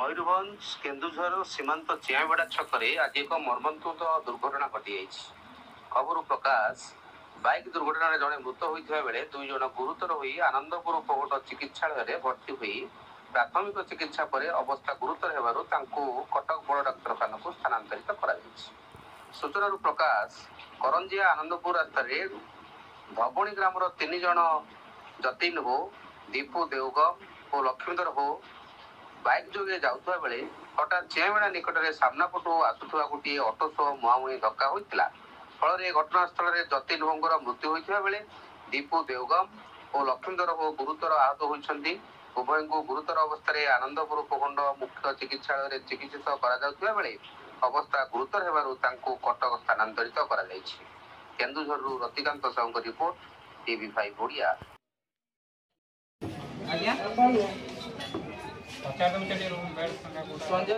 मयूरभंज केन्दुझर सीमांत चियाबेड़ा छकरे आज एक मर्मन्तुद दुर्घटना घटी जाइछि। खबर प्रकाश बाइक दुर्घटना जड़े मृत होता बेले दुई जन गुरुतर हो आनंदपुर उपगोट चिकित्सालय भर्ती हुई प्राथमिक चिकित्सा पर अवस्था गुरुतर होगारू कटक बड़ डाक्तखाना को स्थानांतरित कर सूचना प्रकाश करंजिया आनंदपुर रास्तार धबणी ग्रामर 3 जन जतीन हो दीपू देवगम और लक्ष्मीधर हो बाइक जोगे जाउथुवा बेले हठात चियाबेड़ा निकट में सामना पटु आसुवा गोटे अटो सह मुहांमुही धक्का होता फल घटनास्थल में जतीन होंगर मृत्यु होता बेले दीपू देवगम और लक्ष्मीधर हो गुरुतर आहत होती। उभय को गुरुतर अवस्था आनंदपुर उपखंड मुख्य चिकित्सालय चिकित्सित करा बेले अवस्था गुरुतर होगारू कटक स्थानांतरित कर केन्दुझर रतिकांत साहू रिपोर्ट TV5 ओडिया। संजय